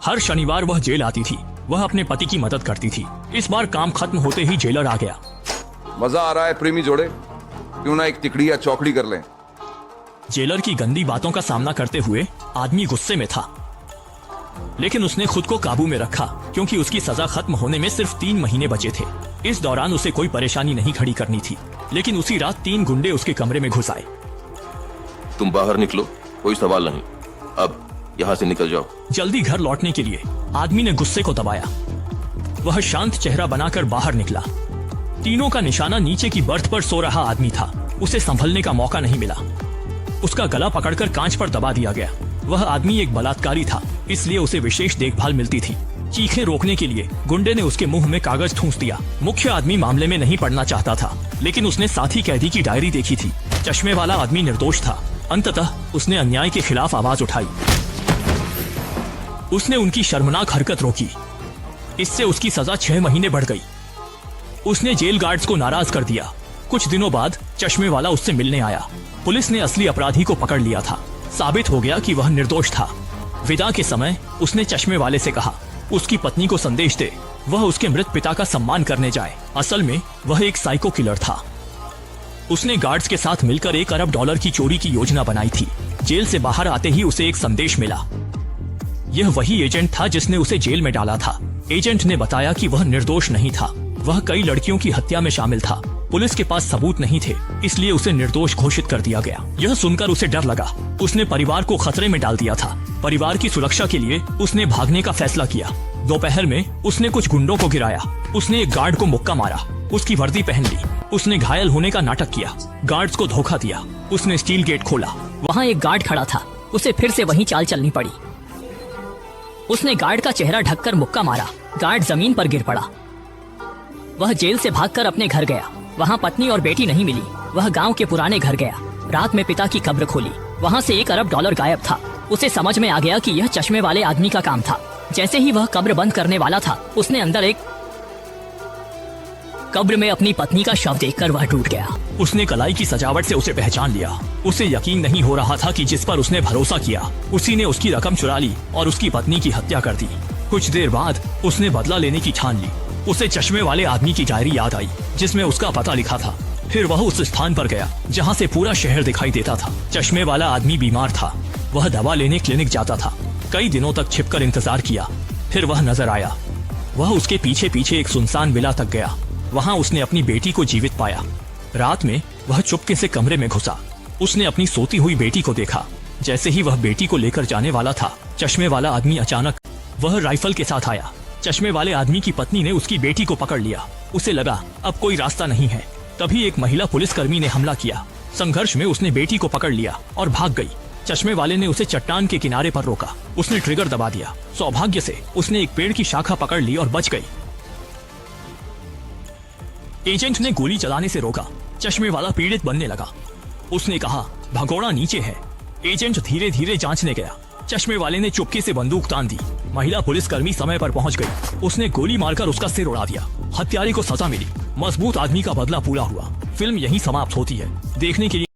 हर शनिवार वह जेल आती थी। वह अपने पति की मदद करती थी। इस बार काम खत्म होते ही जेलर आ गया। मजा आ रहा है प्रेमी जोड़े, क्यों ना एक तिकड़ी या चौकड़ी कर लें। जेलर की गंदी बातों का सामना करते हुए आदमी गुस्से में था, लेकिन उसने खुद को काबू में रखा क्योंकि उसकी सजा खत्म होने में सिर्फ 3 महीने बचे थे। इस दौरान उसे कोई परेशानी नहीं खड़ी करनी थी, लेकिन उसी रात 3 गुंडे उसके कमरे में घुस आए। तुम बाहर निकलो, कोई सवाल नहीं, अब यहाँ से निकल जाओ। जल्दी घर लौटने के लिए आदमी ने गुस्से को दबाया। वह शांत चेहरा बनाकर बाहर निकला। तीनों का निशाना नीचे की बर्थ पर सो रहा आदमी था। उसे संभलने का मौका नहीं मिला। उसका गला पकड़कर कांच पर दबा दिया गया। वह आदमी एक बलात्कारी था, इसलिए उसे विशेष देखभाल मिलती थी। चीखें रोकने के लिए गुंडे ने उसके मुंह में कागज ठूंस दिया। मुख्य आदमी मामले में नहीं पड़ना चाहता था, लेकिन उसने साथी कैदी की डायरी देखी थी। चश्मे वाला आदमी निर्दोष था। अंततः उसने अन्याय के खिलाफ आवाज उठाई। उसने उनकी शर्मनाक हरकत रोकी। इससे उसकी सजा 6 महीने बढ़ गई। उसने जेल गार्ड्स को नाराज कर दिया। कुछ दिनों बाद चश्मे वाला उससे मिलने आया। पुलिस ने असली अपराधी को पकड़ लिया था। साबित हो गया कि वह निर्दोष था। विदा के समय उसने चश्मे वाले से कहा उसकी पत्नी को संदेश दे, वह उसके मृत पिता का सम्मान करने जाए। असल में वह एक साइको किलर था। उसने गार्ड्स के साथ मिलकर $1 अरब की चोरी की योजना बनाई थी। जेल से बाहर आते ही उसे एक संदेश मिला। यह वही एजेंट था जिसने उसे जेल में डाला था। एजेंट ने बताया कि वह निर्दोष नहीं था, वह कई लड़कियों की हत्या में शामिल था। पुलिस के पास सबूत नहीं थे, इसलिए उसे निर्दोष घोषित कर दिया गया। यह सुनकर उसे डर लगा। उसने परिवार को खतरे में डाल दिया था। परिवार की सुरक्षा के लिए उसने भागने का फैसला किया। दोपहर में उसने कुछ गुंडों को गिराया। उसने एक गार्ड को मुक्का मारा, उसकी वर्दी पहन ली। उसने घायल होने का नाटक किया, गार्ड्स को धोखा दिया। उसने स्टील गेट खोला। वहाँ एक गार्ड खड़ा था। उसे फिर से वहीं चाल चलनी पड़ी। उसने गार्ड का चेहरा ढककर मुक्का मारा। गार्ड जमीन पर गिर पड़ा। वह जेल से भागकर अपने घर गया। वहाँ पत्नी और बेटी नहीं मिली। वह गांव के पुराने घर गया। रात में पिता की कब्र खोली। वहाँ से $1 अरब गायब था। उसे समझ में आ गया कि यह चश्मे वाले आदमी का काम था। जैसे ही वह कब्र बंद करने वाला था, उसने अंदर एक कब्र में अपनी पत्नी का शव देखकर वह टूट गया। उसने कलाई की सजावट से उसे पहचान लिया। उसे यकीन नहीं हो रहा था कि जिस पर उसने भरोसा किया, उसी ने उसकी रकम चुरा ली और उसकी पत्नी की हत्या कर दी। कुछ देर बाद उसने बदला लेने की ठान ली। उसे चश्मे वाले आदमी की डायरी याद आई, जिसमें उसका पता लिखा था। फिर वह उस स्थान पर गया जहाँ से पूरा शहर दिखाई देता था। चश्मे वाला आदमी बीमार था। वह दवा लेने क्लिनिक जाता था। कई दिनों तक छिपकर इंतजार किया। फिर वह नजर आया। वह उसके पीछे पीछे एक सुनसान विला तक गया। वहाँ उसने अपनी बेटी को जीवित पाया। रात में वह चुपके से कमरे में घुसा। उसने अपनी सोती हुई बेटी को देखा। जैसे ही वह बेटी को लेकर जाने वाला था, चश्मे वाला आदमी अचानक वह राइफल के साथ आया। चश्मे वाले आदमी की पत्नी ने उसकी बेटी को पकड़ लिया। उसे लगा अब कोई रास्ता नहीं है। तभी एक महिला पुलिसकर्मी ने हमला किया। संघर्ष में उसने बेटी को पकड़ लिया और भाग गई। चश्मे वाले ने उसे चट्टान के किनारे पर रोका। उसने ट्रिगर दबा दिया। सौभाग्य से उसने एक पेड़ की शाखा पकड़ ली और बच गई। एजेंट ने गोली चलाने से रोका। चश्मे वाला पीड़ित बनने लगा। उसने कहा भगोड़ा नीचे है। एजेंट धीरे धीरे जांचने गया। चश्मे वाले ने चुपके से बंदूक तान दी। महिला पुलिसकर्मी समय पर पहुंच गई। उसने गोली मारकर उसका सिर उड़ा दिया। हत्यारे को सजा मिली। मजबूत आदमी का बदला पूरा हुआ। फिल्म यहीं समाप्त होती है। देखने के लिए